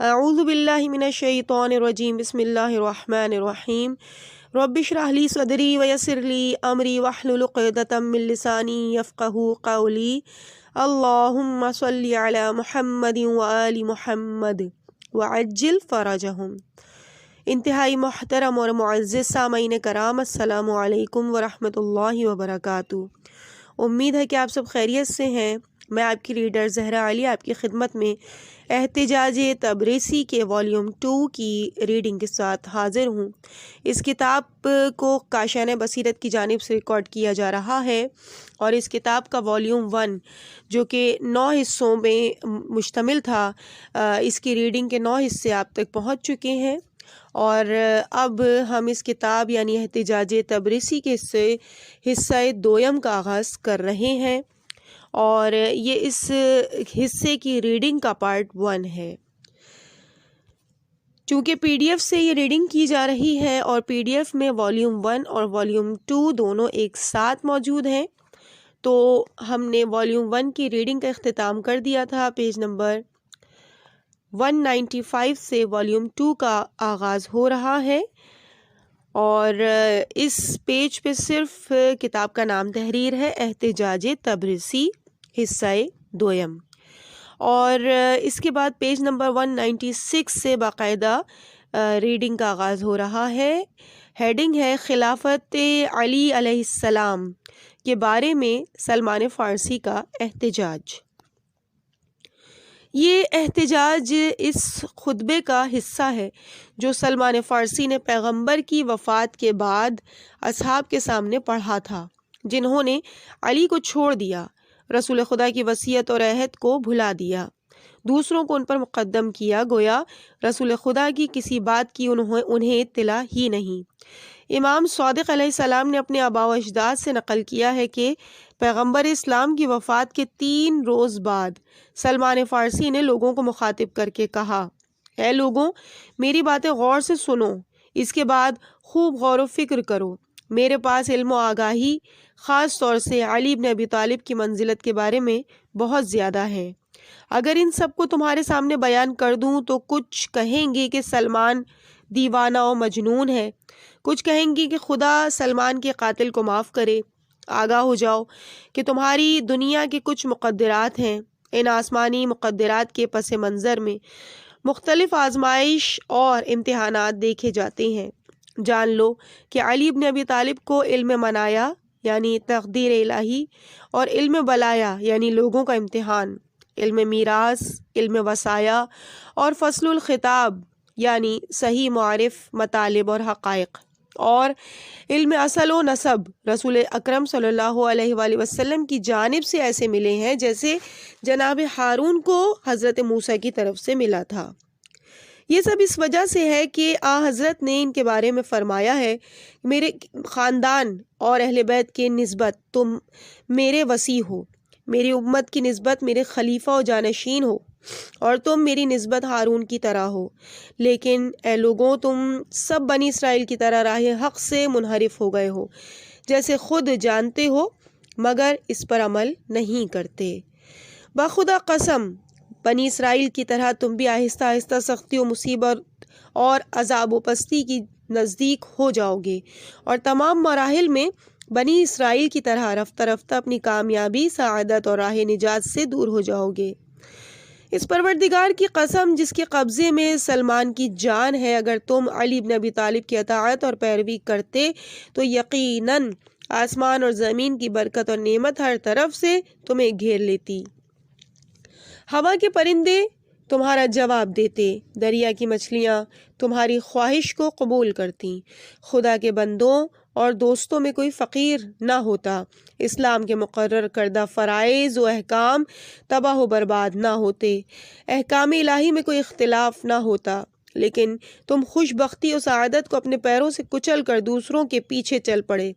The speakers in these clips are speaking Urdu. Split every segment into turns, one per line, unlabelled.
اعوذ باللہ من الشیطان الرجیم بسم اللہ الرحمن الرحیم رب اشرح لی صدری ویسر لی امری واحلل عقدۃ من لسانی یفقہوا قولی اللہم صلی علی محمد وآل محمد وعجل فرجہم۔ انتہائی محترم اور معزز سامعین کرام، السلام علیکم ورحمۃ اللہ وبرکاتہ۔ امید ہے کہ آپ سب خیریت سے ہیں۔ میں آپ کی ریڈر زہرا علی آپ کی خدمت میں احتجاج تبریسی کے والیوم 2 کی ریڈنگ کے ساتھ حاضر ہوں۔ اس کتاب کو کاشان بصیرت کی جانب سے ریکارڈ کیا جا رہا ہے اور اس کتاب کا والیوم 1 جو کہ 9 حصوں میں مشتمل تھا، اس کی ریڈنگ کے 9 حصے آپ تک پہنچ چکے ہیں اور اب ہم اس کتاب یعنی احتجاج تبریسی کے حصہ دویم کا آغاز کر رہے ہیں اور یہ اس حصے کی ریڈنگ کا پارٹ 1 ہے۔ چونکہ پی ڈی ایف سے یہ ریڈنگ کی جا رہی ہے اور پی ڈی ایف میں والیوم 1 اور والیوم 2 دونوں ایک ساتھ موجود ہیں، تو ہم نے والیوم 1 کی ریڈنگ کا اختتام کر دیا تھا۔ پیج نمبر 195 سے والیوم 2 کا آغاز ہو رہا ہے اور اس پیج پہ صرف کتاب کا نام تحریر ہے، احتجاج تبریسی حصہ دویم، اور اس کے بعد پیج نمبر 196 سے باقاعدہ ریڈنگ کا آغاز ہو رہا ہے۔ ہیڈنگ ہے خلافت علی علیہ السلام کے بارے میں سلمان فارسی کا احتجاج۔ یہ احتجاج اس خطبے کا حصہ ہے جو سلمان فارسی نے پیغمبر کی وفات کے بعد اصحاب کے سامنے پڑھا تھا، جنہوں نے علی کو چھوڑ دیا، رسول خدا کی وصیت اور عہد کو بھلا دیا، دوسروں کو ان پر مقدم کیا، گویا رسول خدا کی کسی بات کی انہیں اطلاع ہی نہیں۔ امام صادق علیہ السلام نے اپنے آباء و اجداد سے نقل کیا ہے کہ پیغمبر اسلام کی وفات کے 3 روز بعد سلمان فارسی نے لوگوں کو مخاطب کر کے کہا، اے لوگوں، میری باتیں غور سے سنو، اس کے بعد خوب غور و فکر کرو۔ میرے پاس علم و آگاہی خاص طور سے علی بن ابی طالب کی منزلت کے بارے میں بہت زیادہ ہے۔ اگر ان سب کو تمہارے سامنے بیان کر دوں تو کچھ کہیں گے کہ سلمان دیوانہ و مجنون ہے، کچھ کہیں گے کہ خدا سلمان کے قاتل کو معاف کرے۔ آگاہ ہو جاؤ کہ تمہاری دنیا کے کچھ مقدرات ہیں، ان آسمانی مقدرات کے پس منظر میں مختلف آزمائش اور امتحانات دیکھے جاتے ہیں۔ جان لو کہ علی بن ابی طالب کو علم منایا یعنی تقدیر الہی اور علم بلایا یعنی لوگوں کا امتحان، علم میراث، علم وصایا اور فصل الخطاب یعنی صحیح معرف مطالب اور حقائق، اور علم اصل و نسب رسول اکرم صلی اللہ علیہ وآلہ وسلم کی جانب سے ایسے ملے ہیں جیسے جناب ہارون کو حضرت موسیٰ کی طرف سے ملا تھا۔ یہ سب اس وجہ سے ہے کہ حضرت نے ان کے بارے میں فرمایا ہے، میرے خاندان اور اہل بیت کے نسبت تم میرے وصی ہو، میری امت کی نسبت میرے خلیفہ و جانشین ہو، اور تم میری نسبت ہارون کی طرح ہو، لیکن اے لوگوں، تم سب بنی اسرائیل کی طرح راہ حق سے منحرف ہو گئے ہو، جیسے خود جانتے ہو مگر اس پر عمل نہیں کرتے۔ بخدا قسم، بنی اسرائیل کی طرح تم بھی آہستہ آہستہ سختی و مصیبت اور عذاب و پستی کی نزدیک ہو جاؤ گے اور تمام مراحل میں بنی اسرائیل کی طرح رفتہ رفتہ اپنی کامیابی، سعادت اور راہ نجات سے دور ہو جاؤ گے۔ اس پروردگار کی قسم جس کے قبضے میں سلمان کی جان ہے، اگر تم علی بن ابی طالب کی اطاعت اور پیروی کرتے تو یقیناً آسمان اور زمین کی برکت اور نعمت ہر طرف سے تمہیں گھیر لیتی۔ ہوا کے پرندے تمہارا جواب دیتے، دریا کی مچھلیاں تمہاری خواہش کو قبول کرتی، خدا کے بندوں اور دوستوں میں کوئی فقیر نہ ہوتا، اسلام کے مقرر کردہ فرائض و احکام تباہ و برباد نہ ہوتے، احکام الہی میں کوئی اختلاف نہ ہوتا، لیکن تم خوش بختی و سعادت کو اپنے پیروں سے کچل کر دوسروں کے پیچھے چل پڑے۔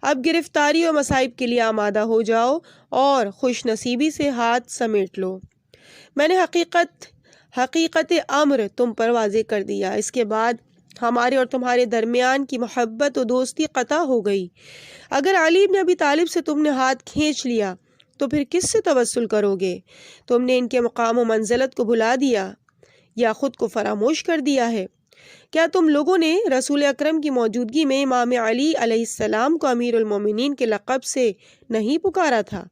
اب گرفتاری و مصائب کے لیے آمادہ ہو جاؤ اور خوش نصیبی سے ہاتھ سمیٹ لو۔ میں نے حقیقت امر تم پر واضح کر دیا، اس کے بعد ہمارے اور تمہارے درمیان کی محبت و دوستی قطع ہو گئی۔ اگر علی بن ابی طالب سے تم نے ہاتھ کھینچ لیا تو پھر کس سے توسل کرو گے؟ تم نے ان کے مقام و منزلت کو بھلا دیا۔ یا خود کو فراموش کر دیا ہے؟ کیا تم لوگوں نے رسول اکرم کی موجودگی میں امام علی علیہ السلام کو امیر المومنین کے لقب سے نہیں پکارا تھا؟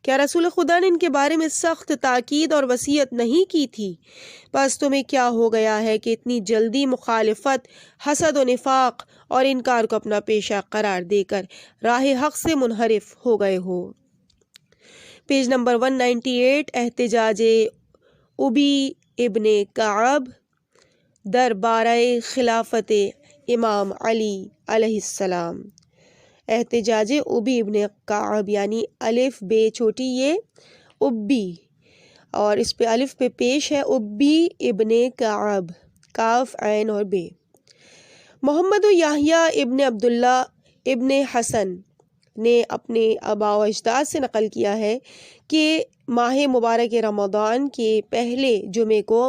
کیا رسول خدا نے ان کے بارے میں سخت تاکید اور وصیت نہیں کی تھی؟ بس تمہیں کیا ہو گیا ہے کہ اتنی جلدی مخالفت، حسد و نفاق اور انکار کو اپنا پیشہ قرار دے کر راہ حق سے منحرف ہو گئے ہو؟ پیج نمبر 198، احتجاج ابی ابن کعب دربارہ خلافت امام علی علیہ السلام۔ احتجاج ابی ابن کعب یعنی الف بے چھوٹی یہ ابی، اور اس پہ الف پہ پیش ہے ابی ابن کعب، کاف عین اور بے۔ محمد یحییٰ ابن عبداللہ ابن حسن نے اپنے آباء و اجداد سے نقل کیا ہے کہ ماہ مبارک رمضان کے پہلے جمعے کو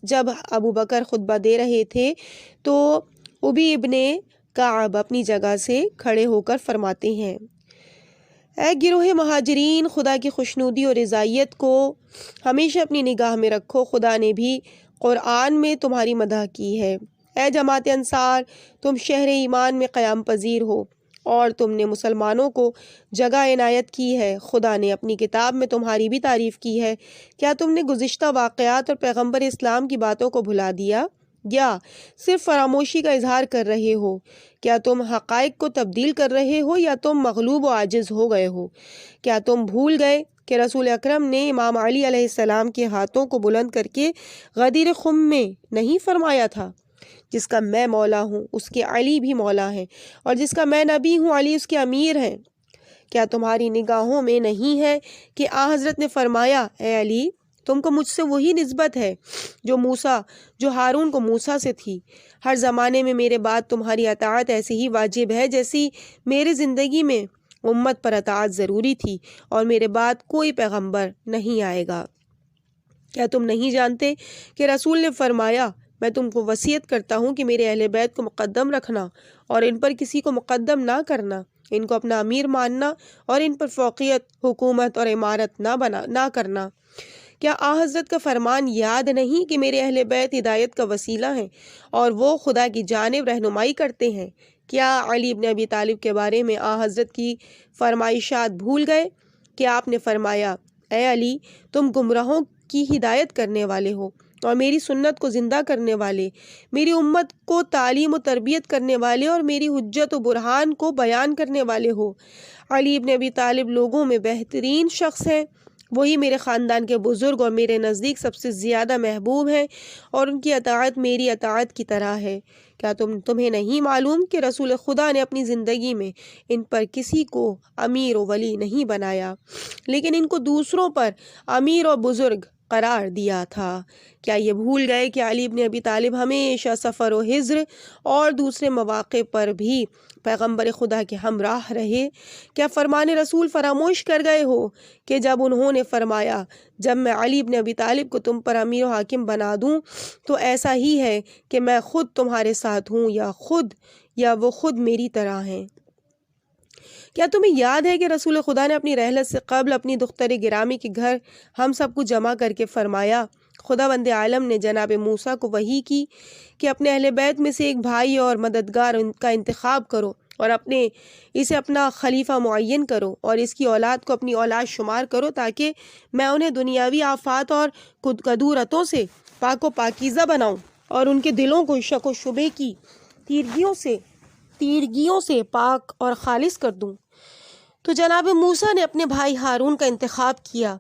جب ابو بکر خطبہ دے رہے تھے تو ابی ابن کعب اپنی جگہ سے کھڑے ہو کر فرماتے ہیں: اے گروہ مہاجرین، خدا کی خوشنودی اور رضائیت کو ہمیشہ اپنی نگاہ میں رکھو، خدا نے بھی قرآن میں تمہاری مدح کی ہے۔ اے جماعت انصار، تم شہر ایمان میں قیام پذیر ہو اور تم نے مسلمانوں کو جگہ عنایت کی ہے، خدا نے اپنی کتاب میں تمہاری بھی تعریف کی ہے۔ کیا تم نے گزشتہ واقعات اور پیغمبر اسلام کی باتوں کو بھلا دیا یا صرف فراموشی کا اظہار کر رہے ہو؟ کیا تم حقائق کو تبدیل کر رہے ہو یا تم مغلوب و عاجز ہو گئے ہو؟ کیا تم بھول گئے کہ رسول اکرم نے امام علی علیہ السلام کے ہاتھوں کو بلند کر کے غدیر خم میں نہیں فرمایا تھا: جس کا میں مولا ہوں اس کے علی بھی مولا ہیں، اور جس کا میں نبی ہوں علی اس کے امیر ہیں؟ کیا تمہاری نگاہوں میں نہیں ہے کہ آن حضرت نے فرمایا: اے علی، تم کو مجھ سے وہی نسبت ہے جو ہارون کو موسیٰ سے تھی۔ ہر زمانے میں میرے بعد تمہاری اطاعت ایسی ہی واجب ہے جیسی میری زندگی میں امت پر اطاعت ضروری تھی، اور میرے بعد کوئی پیغمبر نہیں آئے گا۔ کیا تم نہیں جانتے کہ رسول نے فرمایا: میں تم کو وصیت کرتا ہوں کہ میرے اہل بیت کو مقدم رکھنا اور ان پر کسی کو مقدم نہ کرنا، ان کو اپنا امیر ماننا اور ان پر فوقیت، حکومت اور امارت نہ کرنا۔ کیا آن حضرت کا فرمان یاد نہیں کہ میرے اہل بیت ہدایت کا وسیلہ ہیں اور وہ خدا کی جانب رہنمائی کرتے ہیں؟ کیا علی ابن ابی طالب کے بارے میں آن حضرت کی فرمائشات بھول گئے کہ آپ نے فرمایا: اے علی، تم گمراہوں کی ہدایت کرنے والے ہو اور میری سنت کو زندہ کرنے والے، میری امت کو تعلیم و تربیت کرنے والے اور میری حجت و برہان کو بیان کرنے والے ہو۔ علی ابن ابی طالب لوگوں میں بہترین شخص ہیں، وہی میرے خاندان کے بزرگ اور میرے نزدیک سب سے زیادہ محبوب ہیں، اور ان کی اطاعت میری اطاعت کی طرح ہے۔ کیا تمہیں نہیں معلوم کہ رسول خدا نے اپنی زندگی میں ان پر کسی کو امیر و ولی نہیں بنایا، لیکن ان کو دوسروں پر امیر و بزرگ قرار دیا تھا؟ کیا یہ بھول گئے کہ علی ابن ابی طالب ہمیشہ سفر و حضر اور دوسرے مواقع پر بھی پیغمبر خدا کے ہمراہ رہے؟ کیا فرمان رسول فراموش کر گئے ہو کہ جب انہوں نے فرمایا: جب میں علی ابن ابی طالب کو تم پر امیر و حاکم بنا دوں تو ایسا ہی ہے کہ میں خود تمہارے ساتھ ہوں یا وہ خود میری طرح ہیں؟ کیا تمہیں یاد ہے کہ رسول خدا نے اپنی رحلت سے قبل اپنی دختر گرامی کے گھر ہم سب کو جمع کر کے فرمایا: خداوند عالم نے جناب موسیٰ کو وحی کی کہ اپنے اہل بیت میں سے ایک بھائی اور مددگار کا انتخاب کرو اور اسے اپنا خلیفہ معین کرو اور اس کی اولاد کو اپنی اولاد شمار کرو، تاکہ میں انہیں دنیاوی آفات اور کدورتوں سے پاک و پاکیزہ بناؤں اور ان کے دلوں کو شک و شبہ کی تیرگیوں سے پاک اور خالص کر دوں۔ تو جناب موسیٰ نے اپنے بھائی ہارون کا انتخاب کیا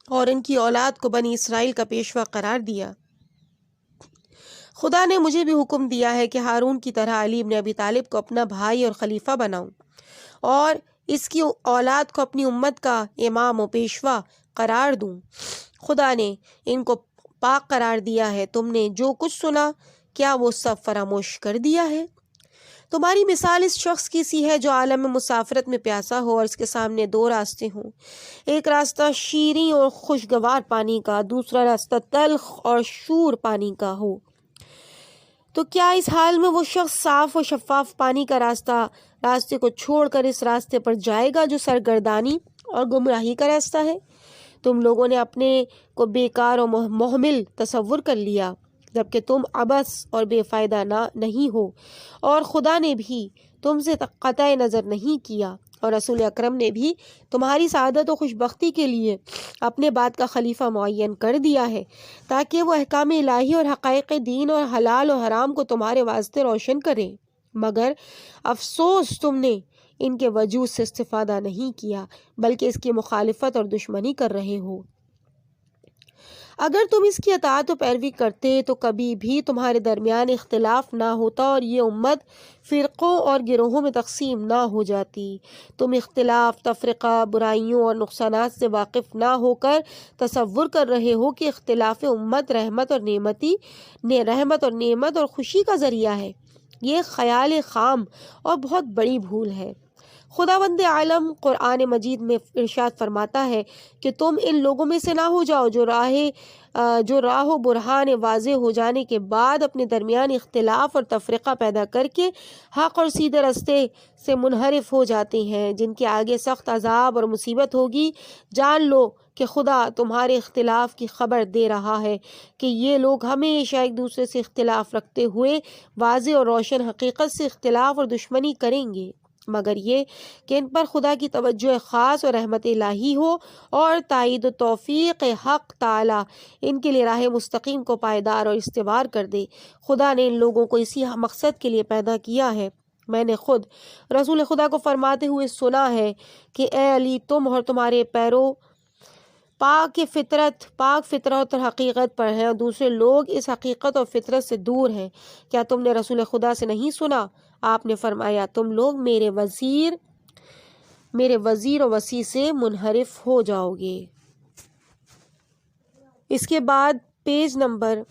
اور ان کی اولاد کو بنی اسرائیل کا پیشوا قرار دیا۔ خدا نے مجھے بھی حکم دیا ہے کہ ہارون کی طرح علی ابن ابی طالب کو اپنا بھائی اور خلیفہ بناؤں اور اس کی اولاد کو اپنی امت کا امام و پیشوا قرار دوں۔ خدا نے ان کو پاک قرار دیا ہے، تم نے جو کچھ سنا کیا وہ سب فراموش کر دیا ہے؟ تمہاری مثال اس شخص کی سی ہے جو عالم مسافرت میں پیاسا ہو اور اس کے سامنے دو راستے ہوں، ایک راستہ شیریں اور خوشگوار پانی کا، دوسرا راستہ تلخ اور شور پانی کا ہو۔ تو کیا اس حال میں وہ شخص صاف و شفاف پانی کا راستے کو چھوڑ کر اس راستے پر جائے گا جو سرگردانی اور گمراہی کا راستہ ہے؟ تم لوگوں نے اپنے کو بیکار اور محمل تصور کر لیا، جبکہ تم عبث اور بے فائدہ نہیں ہو، اور خدا نے بھی تم سے قطع نظر نہیں کیا، اور رسول اکرم نے بھی تمہاری سعادت و خوشبختی کے لیے اپنے بعد کا خلیفہ معین کر دیا ہے، تاکہ وہ احکام الہی اور حقائق دین اور حلال و حرام کو تمہارے واسطے روشن کریں، مگر افسوس تم نے ان کے وجود سے استفادہ نہیں کیا، بلکہ اس کی مخالفت اور دشمنی کر رہے ہو۔ اگر تم اس کی اطاعت و پیروی کرتے تو کبھی بھی تمہارے درمیان اختلاف نہ ہوتا اور یہ امت فرقوں اور گروہوں میں تقسیم نہ ہو جاتی۔ تم اختلاف، تفرقہ، برائیوں اور نقصانات سے واقف نہ ہو کر تصور کر رہے ہو کہ اختلاف امت رحمت اور نعمت اور خوشی کا ذریعہ ہے۔ یہ خیال خام اور بہت بڑی بھول ہے۔ خداوند عالم قرآن مجید میں ارشاد فرماتا ہے کہ تم ان لوگوں میں سے نہ ہو جاؤ جو راہ و برہان واضح ہو جانے کے بعد اپنے درمیان اختلاف اور تفرقہ پیدا کر کے حق اور سیدھے راستے سے منحرف ہو جاتے ہیں، جن کے آگے سخت عذاب اور مصیبت ہوگی۔ جان لو کہ خدا تمہارے اختلاف کی خبر دے رہا ہے کہ یہ لوگ ہمیشہ ایک دوسرے سے اختلاف رکھتے ہوئے واضح اور روشن حقیقت سے اختلاف اور دشمنی کریں گے، مگر یہ کہ ان پر خدا کی توجہ خاص اور رحمت الہی ہو اور تائید و توفیق حق تعالی ان کے لیے راہ مستقیم کو پائیدار اور استوار کر دے۔ خدا نے ان لوگوں کو اسی مقصد کے لیے پیدا کیا ہے۔ میں نے خود رسول خدا کو فرماتے ہوئے سنا ہے کہ اے علی، تم اور تمہارے پیرو پاک فطرت اور حقیقت پر ہیں اور دوسرے لوگ اس حقیقت اور فطرت سے دور ہیں۔ کیا تم نے رسول خدا سے نہیں سنا؟ آپ نے فرمایا، تم لوگ میرے وزیر و وصی سے منحرف ہو جاؤ گے۔ اس کے بعد پیج نمبر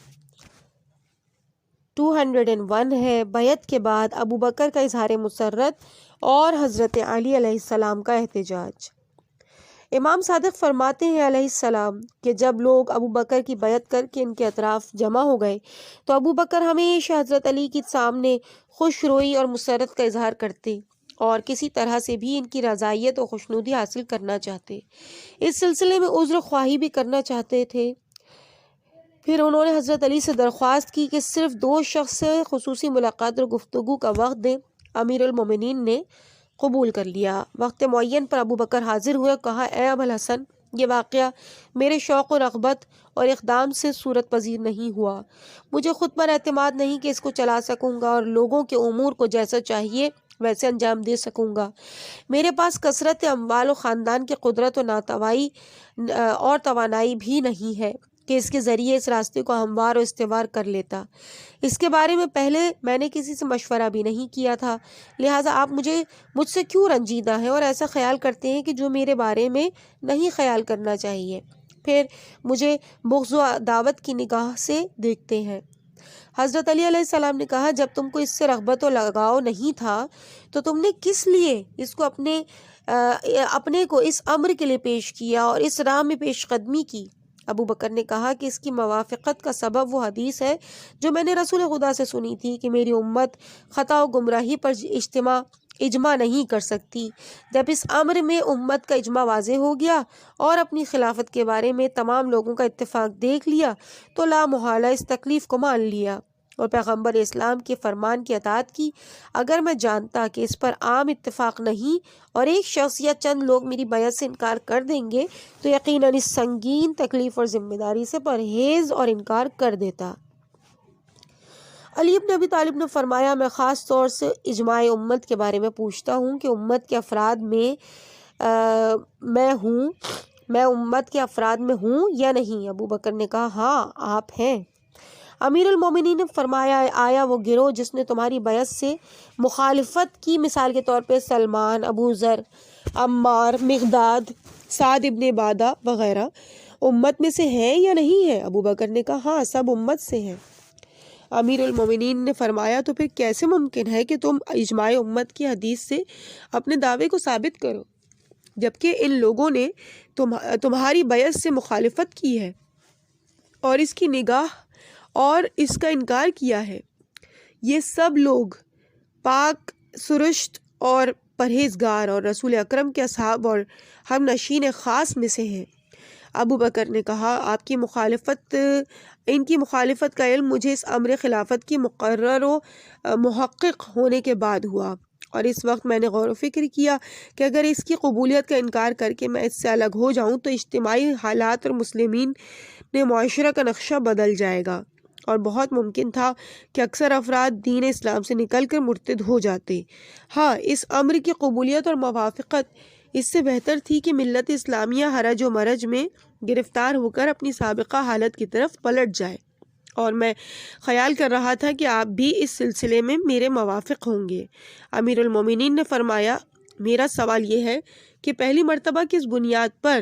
201 ہے، بیعت کے بعد ابو بکر کا اظہار مسرت اور حضرت علی علیہ السلام کا احتجاج۔ امام صادق فرماتے ہیں علیہ السلام کہ جب لوگ ابو بکر کی بیعت کر کے ان کے اطراف جمع ہو گئے تو ابو بکر ہمیشہ حضرت علی کے سامنے خوش روئی اور مسرت کا اظہار کرتے اور کسی طرح سے بھی ان کی رضائیت اور خوشنودی حاصل کرنا چاہتے، اس سلسلے میں عذر خواہی بھی کرنا چاہتے تھے۔ پھر انہوں نے حضرت علی سے درخواست کی کہ صرف 2 شخص سے خصوصی ملاقات اور گفتگو کا وقت دیں۔ امیر المومنین نے قبول کر لیا۔ وقت معین پر ابو بکر حاضر ہوئے، کہا، اے ابو الحسن، یہ واقعہ میرے شوق و رغبت اور اقدام سے صورت پذیر نہیں ہوا۔ مجھے خود پر اعتماد نہیں کہ اس کو چلا سکوں گا اور لوگوں کے امور کو جیسا چاہیے ویسے انجام دے سکوں گا۔ میرے پاس کثرت اموال و خاندان کی قدرت اور توانائی بھی نہیں ہے کہ اس کے ذریعے اس راستے کو ہموار و استوار کر لیتا۔ اس کے بارے میں پہلے میں نے کسی سے مشورہ بھی نہیں کیا تھا، لہٰذا آپ مجھ سے کیوں رنجیدہ ہیں اور ایسا خیال کرتے ہیں کہ جو میرے بارے میں نہیں خیال کرنا چاہیے، پھر مجھے بغض و عداوت کی نگاہ سے دیکھتے ہیں۔ حضرت علی علیہ السلام نے کہا، جب تم کو اس سے رغبت و لگاؤ نہیں تھا تو تم نے کس لیے اس کو اپنے کو اس امر کے لیے پیش کیا اور اس راہ میں پیش قدمی کی؟ ابو بکر نے کہا کہ اس کی موافقت کا سبب وہ حدیث ہے جو میں نے رسول خدا سے سنی تھی کہ میری امت خطا و گمراہی پر اجماع نہیں کر سکتی۔ جب اس امر میں امت کا اجماع واضح ہو گیا اور اپنی خلافت کے بارے میں تمام لوگوں کا اتفاق دیکھ لیا تو لا محالہ اس تکلیف کو مان لیا اور پیغمبر اسلام کے فرمان کی اطاعت کی۔ اگر میں جانتا کہ اس پر عام اتفاق نہیں اور ایک شخص یا چند لوگ میری بیعت سے انکار کر دیں گے تو یقیناً اس سنگین تکلیف اور ذمہ داری سے پرہیز اور انکار کر دیتا۔ علی بن ابی طالب نے فرمایا، میں خاص طور سے اجماع امت کے بارے میں پوچھتا ہوں کہ امت کے افراد میں امت کے افراد میں ہوں یا نہیں؟ ابو بکر نے کہا، ہاں آپ ہیں۔ امیر المومنین نے فرمایا، آیا وہ گروہ جس نے تمہاری بیعت سے مخالفت کی، مثال کے طور پہ سلمان، ابو ذر، عمار، مقداد، سعد ابن عبادہ وغیرہ، امت میں سے ہیں یا نہیں ہے؟ ابو بکر نے کہا، ہاں سب امت سے ہیں۔ امیر المومنین نے فرمایا، تو پھر کیسے ممکن ہے کہ تم اجماع امت کی حدیث سے اپنے دعوے کو ثابت کرو جبکہ ان لوگوں نے تمہاری بیعت سے مخالفت کی ہے اور اس کی نگاہ اور اس کا انکار کیا ہے؟ یہ سب لوگ پاک سرشت اور پرہیزگار اور رسول اکرم کے اصحاب اور ہم نشین خاص میں سے ہیں۔ ابو بکر نے کہا ان کی مخالفت کا علم مجھے اس امر خلافت کی مقرر و محقق ہونے کے بعد ہوا، اور اس وقت میں نے غور و فکر کیا کہ اگر اس کی قبولیت کا انکار کر کے میں اس سے الگ ہو جاؤں تو اجتماعی حالات اور مسلمین نے معاشرہ کا نقشہ بدل جائے گا، اور بہت ممکن تھا کہ اکثر افراد دین اسلام سے نکل کر مرتد ہو جاتے۔ ہاں، اس امر کی قبولیت اور موافقت اس سے بہتر تھی کہ ملت اسلامیہ حرج و مرج میں گرفتار ہو کر اپنی سابقہ حالت کی طرف پلٹ جائے، اور میں خیال کر رہا تھا کہ آپ بھی اس سلسلے میں میرے موافق ہوں گے۔ امیر المومنین نے فرمایا، میرا سوال یہ ہے کہ پہلی مرتبہ کس بنیاد پر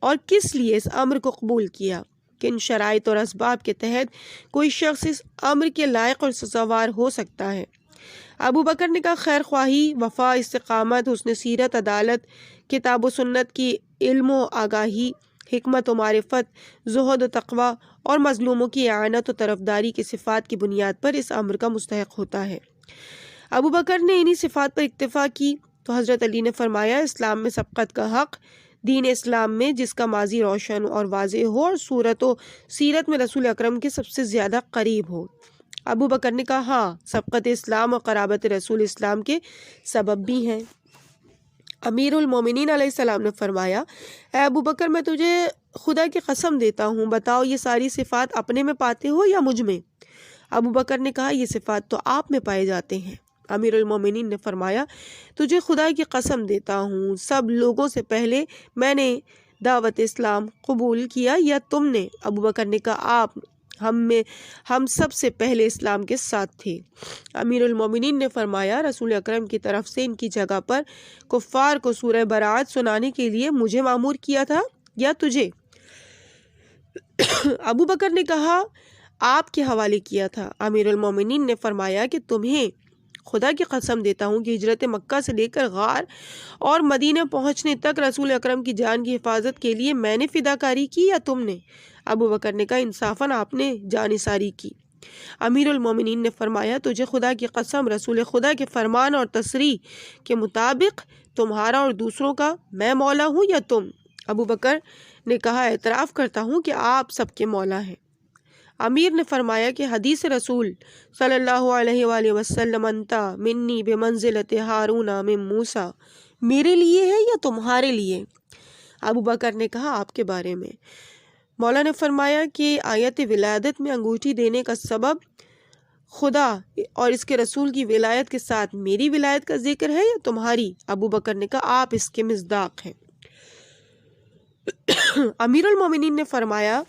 اور کس لیے اس امر کو قبول کیا؟ کن شرائط اور اسباب کے تحت کوئی شخص اس امر کے لائق اور سزاوار ہو سکتا ہے؟ ابو بکر نے کہا، خیر خواہی، وفا، استقامت، حسن سیرت، عدالت، کتاب و سنت کی علم و آگاہی، حکمت و معرفت، زہد و تقوی اور مظلوموں کی اعانت و طرفداری کی صفات کی بنیاد پر اس امر کا مستحق ہوتا ہے۔ ابو بکر نے انہی صفات پر اکتفا کی تو حضرت علی نے فرمایا، اسلام میں سبقت کا حق، دین اسلام میں جس کا ماضی روشن اور واضح ہو اور صورت و سیرت میں رسول اکرم کے سب سے زیادہ قریب ہو۔ ابو بکر نے کہا، ہاں، سبقت اسلام اور قرابت رسول اسلام کے سبب بھی ہیں۔ امیر المومنین علیہ السلام نے فرمایا، اے ابو بکر، میں تجھے خدا کی قسم دیتا ہوں، بتاؤ یہ ساری صفات اپنے میں پاتے ہو یا مجھ میں؟ ابو بکر نے کہا، یہ صفات تو آپ میں پائے جاتے ہیں۔ امیر المومنین نے فرمایا، تجھے خدا کی قسم دیتا ہوں، سب لوگوں سے پہلے میں نے دعوت اسلام قبول کیا یا تم نے؟ ابو بکر نے کہا، آپ ہم سب سے پہلے اسلام کے ساتھ تھے۔ امیر المومنین نے فرمایا، رسول اکرم کی طرف سے ان کی جگہ پر کفار کو سورہ براءت سنانے کے لیے مجھے مامور کیا تھا یا تجھے؟ ابو بکر نے کہا، آپ کے حوالے کیا تھا۔ امیر المومنین نے فرمایا کہ تمہیں خدا کی قسم دیتا ہوں کہ ہجرت مکہ سے لے کر غار اور مدینہ پہنچنے تک رسول اکرم کی جان کی حفاظت کے لیے میں نے فداکاری کی یا تم نے؟ ابو بکر نے کہا، انصافاً آپ نے جانثاری کی۔ امیر المومنین نے فرمایا، تجھے خدا کی قسم، رسول خدا کے فرمان اور تصریح کے مطابق تمہارا اور دوسروں کا میں مولا ہوں یا تم؟ ابو بکر نے کہا، اعتراف کرتا ہوں کہ آپ سب کے مولا ہیں۔ امیر نے فرمایا کہ حدیث رسول صلی اللہ علیہ وآلہ وسلم، انتا منی بمنزلت ہارون من موسیٰ، میرے لیے ہے یا تمہارے لیے؟ ابو بکر نے کہا، آپ کے بارے میں۔ مولا نے فرمایا کہ آیت ولادت میں انگوٹھی دینے کا سبب خدا اور اس کے رسول کی ولایت کے ساتھ میری ولایت کا ذکر ہے یا تمہاری؟ ابو بکر نے کہا، آپ اس کے مصداق ہیں۔ امیر المومنین نے فرمایا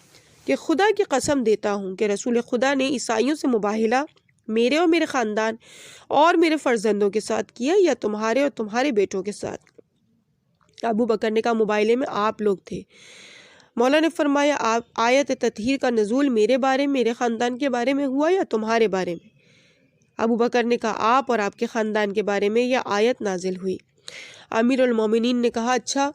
کہ خدا کی قسم دیتا ہوں کہ رسول خدا نے عیسائیوں سے مباہلہ میرے اور میرے خاندان اور میرے فرزندوں کے ساتھ کیا یا تمہارے اور تمہارے بیٹوں کے ساتھ؟ ابو بکر نے کہا، مباہلے میں آپ لوگ تھے۔ مولا نے فرمایا، آیت تطہیر کا نزول میرے بارے میں، میرے خاندان کے بارے میں ہوا یا تمہارے بارے میں؟ ابو بکر نے کہا، آپ اور آپ کے خاندان کے بارے میں یہ آیت نازل ہوئی۔ امیر المومنین نے کہا، اچھا،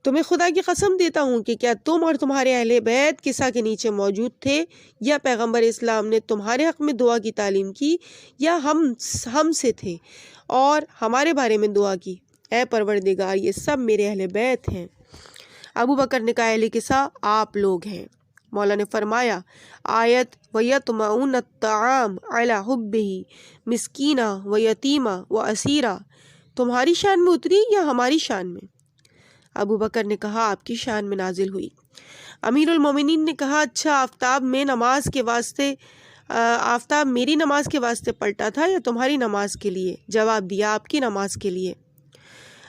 تمہیں خدا کی قسم دیتا ہوں کہ کیا تم اور تمہارے اہل بیت کسا کے نیچے موجود تھے یا پیغمبر اسلام نے تمہارے حق میں دعا کی تعلیم کی یا ہم سے تھے اور ہمارے بارے میں دعا کی؟ اے پروردگار، یہ سب میرے اہل بیت ہیں۔ ابو بکر نے کہا، اہل کسا آپ لوگ ہیں۔ مولا نے فرمایا، آیت وَيَطْمَعُونَ الطَّعَامَ عَلَى حُبِّهِ مِسْكِينًا وَيَتِيمًا وَأَسِيرًا، تمہاری شان میں اتری یا ہماری شان میں؟ ابو بکر نے کہا، آپ کی شان میں نازل ہوئی۔ امیر المومنین نے کہا، اچھا، آفتاب میری نماز کے واسطے پلٹا تھا یا تمہاری نماز کے لیے؟ جواب دیا، آپ کی نماز کے لیے۔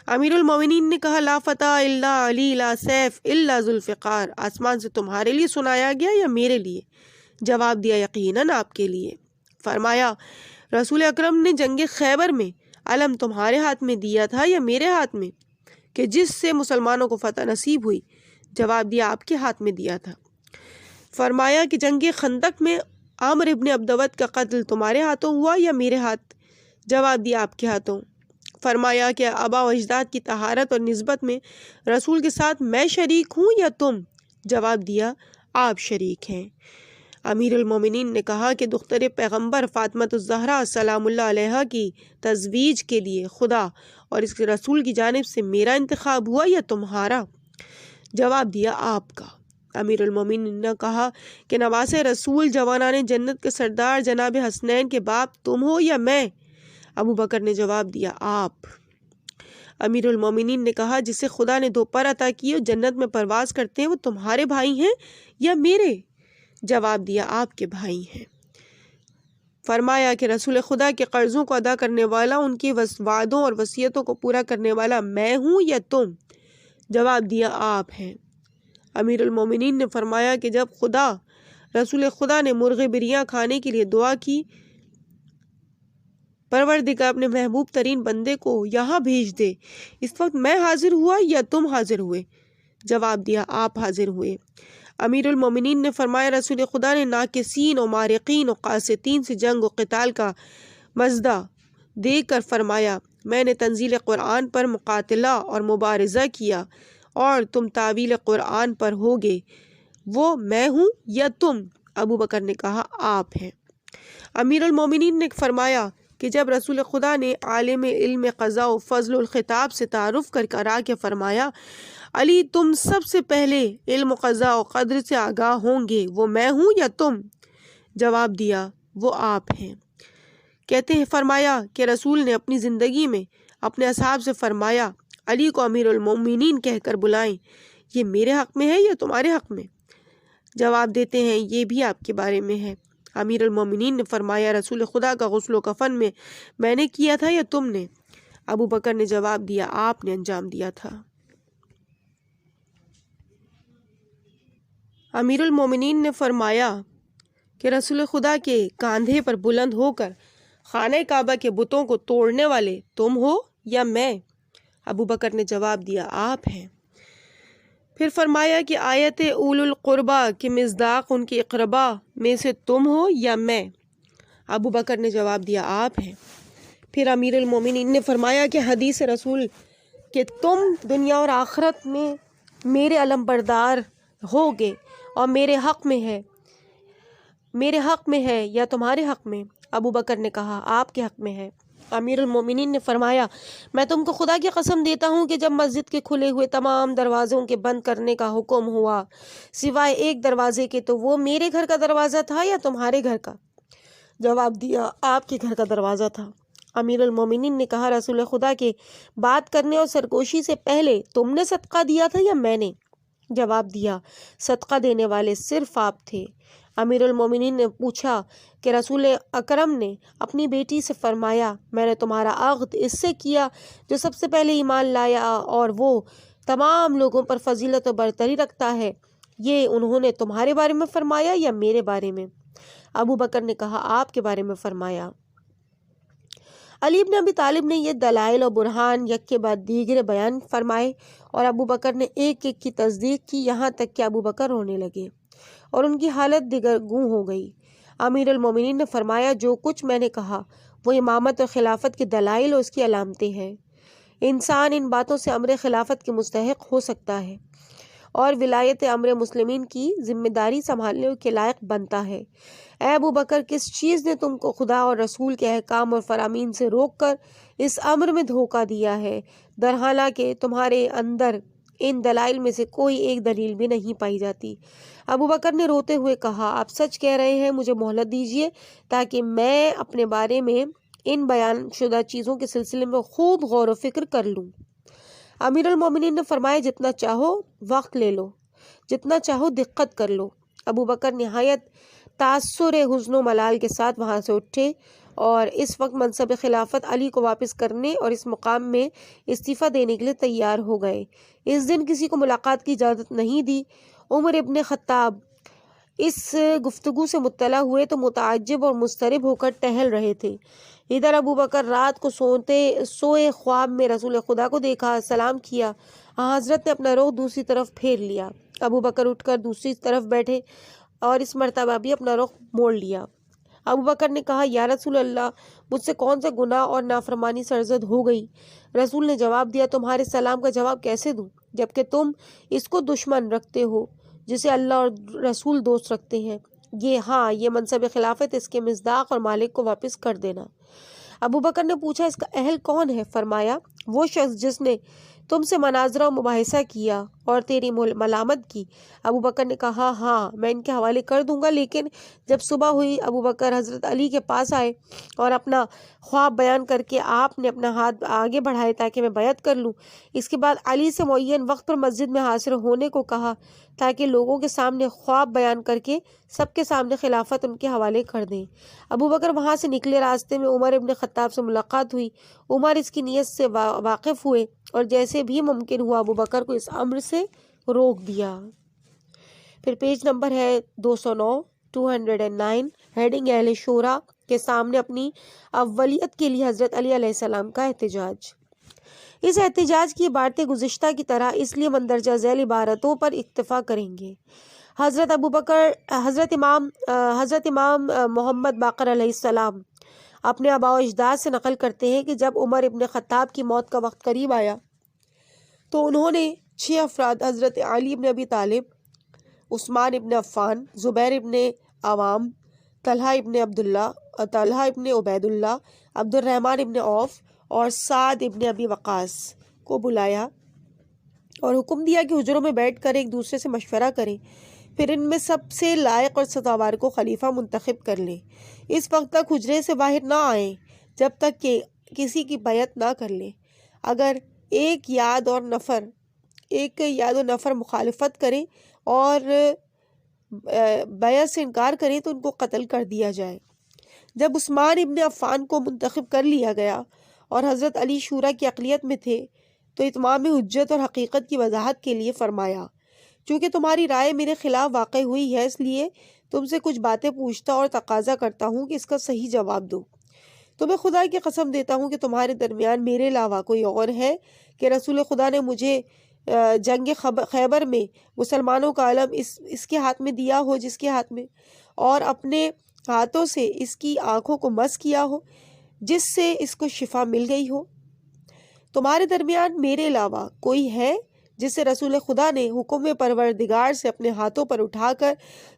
امیر المومنین نے کہا، لا فتح الا علی لا سیف الا ذوالفقار، آسمان سے تمہارے لیے سنایا گیا یا میرے لیے؟ جواب دیا، یقیناً آپ کے لیے۔ فرمایا، رسول اکرم نے جنگ خیبر میں علم تمہارے ہاتھ میں دیا تھا یا میرے ہاتھ میں کہ جس سے مسلمانوں کو فتح نصیب ہوئی؟ جواب دیا، آپ کے ہاتھ میں دیا تھا۔ فرمایا کہ جنگ خندق میں عامر ابن عبدود کا قتل تمہارے ہاتھوں ہوا یا میرے ہاتھ؟ جواب دیا، آپ کے ہاتھوں۔ فرمایا کہ آبا و اجداد کی طہارت اور نسبت میں رسول کے ساتھ میں شریک ہوں یا تم؟ جواب دیا، آپ شریک ہیں۔ امیر المومنین نے کہا کہ دختر پیغمبر فاطمۃ الزہرا سلام اللہ علیہا کی تزویج کے لیے خدا اور اس کے رسول کی جانب سے میرا انتخاب ہوا یا تمہارا؟ جواب دیا آپ کا۔ امیر المومنین نے کہا کہ نواس رسول جوانان جنت کے سردار جناب حسنین کے باپ تم ہو یا میں؟ ابو بکر نے جواب دیا آپ۔ امیر المومنین نے کہا جسے خدا نے 2 پر عطا کیے اور جنت میں پرواز کرتے ہیں وہ تمہارے بھائی ہیں یا میرے؟ جواب دیا آپ کے بھائی ہیں۔ فرمایا کہ رسول خدا کے قرضوں کو ادا کرنے والا، ان کے وعدوں اور وصیتوں کو پورا کرنے والا میں ہوں یا تم؟ جواب دیا آپ ہیں۔ امیر المومنین نے فرمایا کہ جب رسول خدا نے مرغ بریاں کھانے کے لیے دعا کی، پروردگار اپنے محبوب ترین بندے کو یہاں بھیج دے، اس وقت میں حاضر ہوا یا تم حاضر ہوئے؟ جواب دیا آپ حاضر ہوئے۔ امیر المومنین نے فرمایا رسول خدا نے ناکسین و مارقین و قاسطین سے جنگ و قتال کا مزدہ دے کر فرمایا میں نے تنزیل قرآن پر مقاتلہ اور مبارزہ کیا اور تم تعویل قرآن پر ہوگے، وہ میں ہوں یا تم؟ ابو بکر نے کہا آپ ہیں۔ امیر المومنین نے فرمایا کہ جب رسول خدا نے عالم علم قضاء و فضل الخطاب سے تعارف کرا کے فرمایا علی تم سب سے پہلے علم قضاء و قدر سے آگاہ ہوں گے، وہ میں ہوں یا تم؟ جواب دیا وہ آپ ہیں۔ کہتے ہیں فرمایا کہ رسول نے اپنی زندگی میں اپنے اصحاب سے فرمایا علی کو امیر المومنین کہہ کر بلائیں، یہ میرے حق میں ہے یا تمہارے حق میں؟ جواب دیتے ہیں یہ بھی آپ کے بارے میں ہے۔ امیر المومنین نے فرمایا رسول خدا کا غسل و کفن میں نے کیا تھا یا تم نے؟ ابو بکر نے جواب دیا آپ نے انجام دیا تھا۔ امیر المومنین نے فرمایا کہ رسول خدا کے کاندھے پر بلند ہو کر خانہ کعبہ کے بتوں کو توڑنے والے تم ہو یا میں؟ ابو بکر نے جواب دیا آپ ہیں۔ پھر فرمایا کہ آیت اول القربہ کے مصداق ان کے اقربا میں سے تم ہو یا میں؟ ابو بکر نے جواب دیا آپ ہیں۔ پھر امیر المومنین نے فرمایا کہ حدیث رسول کہ تم دنیا اور آخرت میں میرے علم بردار ہوگے اور میرے حق میں ہے یا تمہارے حق میں؟ ابو بکر نے کہا آپ کے حق میں ہے۔ امیر المومنین نے فرمایا میں تم کو خدا کی قسم دیتا ہوں کہ جب مسجد کے کھلے ہوئے تمام دروازوں کے بند کرنے کا حکم ہوا سوائے ایک دروازے کے تو وہ میرے گھر کا دروازہ تھا یا تمہارے گھر کا؟ جواب دیا آپ کے گھر کا دروازہ تھا۔ امیر المومنین نے کہا رسول خدا کے بات کرنے اور سرگوشی سے پہلے تم نے صدقہ دیا تھا یا میں نے؟ جواب دیا صدقہ دینے والے صرف آپ تھے۔ امیر المومنین نے پوچھا کہ رسول اکرم نے اپنی بیٹی سے فرمایا میں نے تمہارا عقد اس سے کیا جو سب سے پہلے ایمان لایا اور وہ تمام لوگوں پر فضیلت و برتری رکھتا ہے، یہ انہوں نے تمہارے بارے میں فرمایا یا میرے بارے میں؟ ابو بکر نے کہا آپ کے بارے میں فرمایا۔ علی بن ابی طالب نے یہ دلائل اور برہان یک کے بعد دیگر بیان فرمائے اور ابو بکر نے ایک ایک کی تصدیق کی، یہاں تک کہ ابو بکر رونے لگے اور ان کی حالت دگرگوں ہو گئی۔ امیر المومنین نے فرمایا جو کچھ میں نے کہا وہ امامت اور خلافت کے دلائل اور اس کی علامتیں ہیں۔ انسان ان باتوں سے امر خلافت کے مستحق ہو سکتا ہے اور ولایت امر مسلمین کی ذمہ داری سنبھالنے کے لائق بنتا ہے۔ اے ابو بکر کس چیز نے تم کو خدا اور رسول کے احکام اور فرامین سے روک کر اس امر میں دھوکہ دیا ہے، درحالانکہ تمہارے اندر ان دلائل میں سے کوئی ایک دلیل بھی نہیں پائی جاتی؟ ابو بکر نے روتے ہوئے کہا آپ سچ کہہ رہے ہیں، مجھے مہلت دیجیے تاکہ میں اپنے بارے میں ان بیان شدہ چیزوں کے سلسلے میں خوب غور و فکر کر لوں۔ امیر المومنین نے فرمایا جتنا چاہو وقت لے لو، جتنا چاہو دقت کر لو۔ ابو بکر نہایت تاثر حزن و ملال کے ساتھ وہاں سے اٹھے اور اس وقت منصب خلافت علی کو واپس کرنے اور اس مقام میں استعفیٰ دینے کے لیے تیار ہو گئے۔ اس دن کسی کو ملاقات کی اجازت نہیں دی۔ عمر ابن خطاب اس گفتگو سے مطلع ہوئے تو متعجب اور مضطرب ہو کر ٹہل رہے تھے۔ ادھر ابو بکر رات کو سوئے خواب میں رسول خدا کو دیکھا، سلام کیا، حضرت نے اپنا رخ دوسری طرف پھیر لیا۔ ابو بکر اٹھ کر دوسری طرف بیٹھے اور اس مرتبہ بھی اپنا رخ موڑ لیا۔ ابو بکر نے کہا یا رسول اللہ مجھ سے کون سا گناہ اور نافرمانی سرزد ہو گئی؟ رسول نے جواب دیا تمہارے سلام کا جواب کیسے دوں جبکہ تم اس کو دشمن رکھتے ہو جسے اللہ اور رسول دوست رکھتے ہیں؟ یہ منصب خلافت اس کے مصداق اور مالک کو واپس کر دینا۔ ابو بکر نے پوچھا اس کا اہل کون ہے؟ فرمایا وہ شخص جس نے تم سے مناظرہ و مباحثہ کیا اور تیری ملامت کی۔ ابو بکر نے کہا ہاں میں ان کے حوالے کر دوں گا۔ لیکن جب صبح ہوئی ابو بکر حضرت علی کے پاس آئے اور اپنا خواب بیان کر کے آپ نے اپنا ہاتھ آگے بڑھائے تاکہ میں بیعت کر لوں۔ اس کے بعد علی سے معین وقت پر مسجد میں حاضر ہونے کو کہا تاکہ لوگوں کے سامنے خواب بیان کر کے سب کے سامنے خلافت ان کے حوالے کر دیں۔ ابو بکر وہاں سے نکلے، راستے میں عمر ابن خطاب سے ملاقات ہوئی۔ عمر اس کی نیت سے واقف ہوئے اور جیسے بھی ممکن ہوا ابو بکر کو اس امر سے روک دیا۔ پھر پیج نمبر ہے 209 ہیڈنگ اہل شورا کے سامنے اپنی اولیت کے لیے حضرت علی علیہ السلام کا احتجاج۔ اس احتجاج کی عبارتیں گزشتہ کی طرح اس لیے مندرجہ ذیل عبارتوں پر اکتفا کریں گے۔ حضرت امام محمد باقر علیہ السلام اپنے آباء و اجداد سے نقل کرتے ہیں کہ جب عمر ابن خطاب کی موت کا وقت قریب آیا تو انہوں نے 6 افراد حضرت علی ابن ابی طالب، عثمان ابن عفان، زبیر ابن عوام، طلحہ ابن عبید اللہ، عبد الرحمن ابن عوف اور سعد ابن ابی وقاص کو بلایا اور حکم دیا کہ حجروں میں بیٹھ کر ایک دوسرے سے مشورہ کریں، پھر ان میں سب سے لائق اور سزاوار کو خلیفہ منتخب کر لیں۔ اس وقت تک حجرے سے باہر نہ آئیں جب تک کہ کسی کی بیعت نہ کر لیں۔ اگر ایک یا دو نفر مخالفت کریں اور بیعت سے انکار کریں تو ان کو قتل کر دیا جائے۔ جب عثمان ابن عفان کو منتخب کر لیا گیا اور حضرت علی شورا کی اقلیت میں تھے تو اتمام حجت اور حقیقت کی وضاحت کے لیے فرمایا چونکہ تمہاری رائے میرے خلاف واقع ہوئی ہے، اس لیے تم سے کچھ باتیں پوچھتا اور تقاضا کرتا ہوں کہ اس کا صحیح جواب دو۔ تمہیں خدا کی قسم دیتا ہوں کہ تمہارے درمیان میرے علاوہ کوئی اور ہے کہ رسول خدا نے مجھے جنگ خیبر میں مسلمانوں کا علم اس کے ہاتھ میں دیا ہو جس کے ہاتھ میں، اور اپنے ہاتھوں سے اس کی آنکھوں کو مس کیا ہو جس سے اس کو شفا مل گئی ہو۔ تمہارے درمیان میرے علاوہ کوئی ہے جسے رسول خدا نے حکم پروردگار سے اپنے ہاتھوں پر اٹھا کر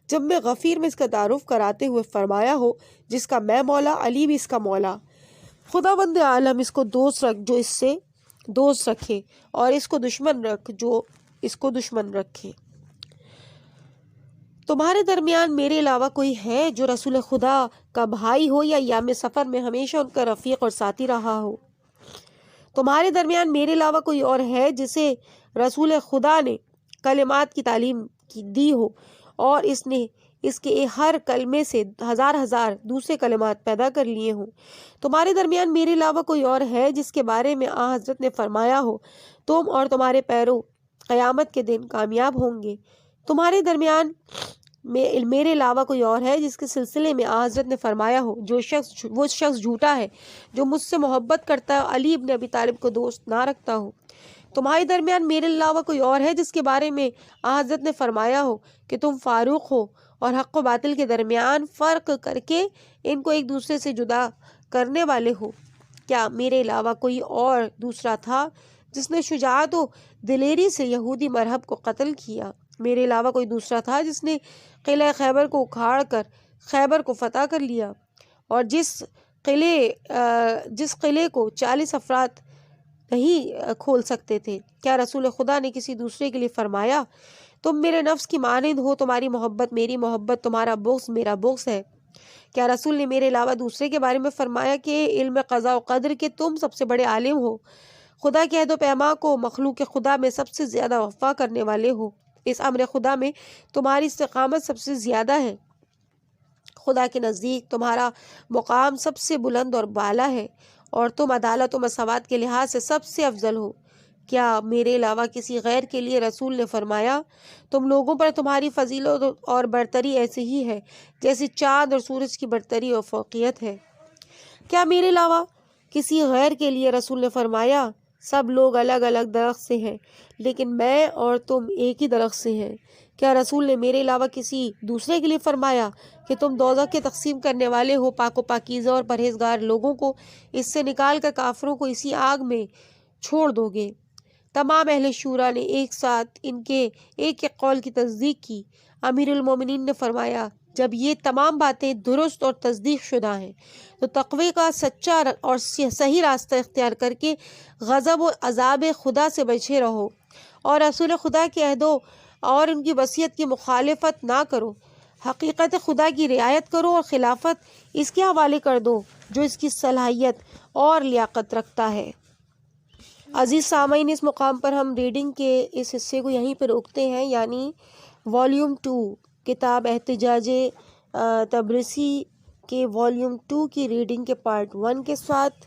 جب غفیر میں اس کا تعارف کراتے ہوئے فرمایا ہو جس کا میں مولا، علی بھی اس کا مولا، خدا بند عالم اس کو دوست رکھ جو اس سے دوست رکھے اور اس کو دشمن رکھ جو اس کو دشمن رکھے۔ تمہارے درمیان میرے علاوہ کوئی ہے جو رسول خدا کا بھائی ہو یا ایام سفر میں ہمیشہ ان کا رفیق اور ساتھی رہا ہو؟ تمہارے درمیان میرے علاوہ کوئی اور ہے جسے رسول خدا نے کلمات کی تعلیم دی ہو اور اس نے اس کے ہر کلمے سے ہزار دوسرے کلمات پیدا کر لیے ہوں؟ تمہارے درمیان میرے علاوہ کوئی اور ہے جس کے بارے میں آن حضرت نے فرمایا ہو تم اور تمہارے پیرو قیامت کے دن کامیاب ہوں گے؟ تمہارے درمیان میرے علاوہ کوئی اور ہے جس کے سلسلے میں آن حضرت نے فرمایا ہو وہ شخص جھوٹا ہے جو مجھ سے محبت کرتا ہے، علی ابن ابی طالب کو دوست نہ رکھتا ہو؟ تمہارے درمیان میرے علاوہ کوئی اور ہے جس کے بارے میں آن حضرت نے فرمایا ہو کہ تم فاروق ہو اور حق و باطل کے درمیان فرق کر کے ان کو ایک دوسرے سے جدا کرنے والے ہو؟ کیا میرے علاوہ کوئی اور دوسرا تھا جس نے شجاعت و دلیری سے یہودی مرہب کو قتل کیا؟ میرے علاوہ کوئی دوسرا تھا جس نے قلعہ خیبر کو اکھاڑ کر خیبر کو فتح کر لیا اور جس قلعے کو 40 افراد نہیں کھول سکتے تھے؟ کیا رسول خدا نے کسی دوسرے کے لیے فرمایا تم میرے نفس کی مانند ہو، تمہاری محبت میری محبت، تمہارا بغض میرا بغض ہے؟ کیا رسول نے میرے علاوہ دوسرے کے بارے میں فرمایا کہ علم قضاء و قدر کے تم سب سے بڑے عالم ہو، خدا کے عہد و پیمان کو مخلوق خدا میں سب سے زیادہ وفا کرنے والے ہو، اس امر خدا میں تمہاری استقامت سب سے زیادہ ہے، خدا کے نزدیک تمہارا مقام سب سے بلند اور بالا ہے اور تم عدالت و مساوات کے لحاظ سے سب سے افضل ہو؟ کیا میرے علاوہ کسی غیر کے لیے رسول نے فرمایا تم لوگوں پر تمہاری فضیلت اور برتری ایسی ہی ہے جیسے چاند اور سورج کی برتری اور فوقیت ہے؟ کیا میرے علاوہ کسی غیر کے لیے رسول نے فرمایا سب لوگ الگ الگ درخت سے ہیں لیکن میں اور تم ایک ہی درخت سے ہیں؟ کیا رسول نے میرے علاوہ کسی دوسرے کے لیے فرمایا کہ تم دوزخ کے تقسیم کرنے والے ہو، پاک و پاکیزہ اور پرہیزگار لوگوں کو اس سے نکال کر کافروں کو اسی آگ میں چھوڑ دو گے؟ تمام اہل شورا نے ایک ساتھ ان کے ایک قول کی تصدیق کی۔ امیر المومنین نے فرمایا جب یہ تمام باتیں درست اور تصدیق شدہ ہیں تو تقوی کا سچا اور صحیح راستہ اختیار کر کے غضب و عذاب خدا سے بچے رہو، اور رسول خدا کے عہدوں اور ان کی وصیت کی مخالفت نہ کرو، حقیقت خدا کی رعایت کرو اور خلافت اس کے حوالے کر دو جو اس کی صلاحیت اور لیاقت رکھتا ہے۔ عزیز سامعین، اس مقام پر ہم ریڈنگ کے اس حصے کو یہیں پر روکتے ہیں، یعنی والیوم 2 کتاب احتجاج تبرسی کے والیوم 2 کی ریڈنگ کے پارٹ 1 کے ساتھ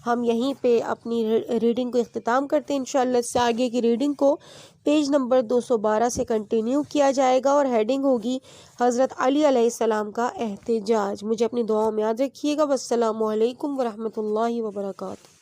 ہم یہیں پہ اپنی ریڈنگ کو اختتام کرتے ہیں۔ انشاءاللہ اس سے آگے کی ریڈنگ کو پیج نمبر 212 سے کنٹینیو کیا جائے گا، اور ہیڈنگ ہوگی حضرت علی علیہ السلام کا احتجاج۔ مجھے اپنی دعاؤں میں یاد رکھیے گا۔ والسلام علیکم ورحمۃ اللہ وبرکاتہ۔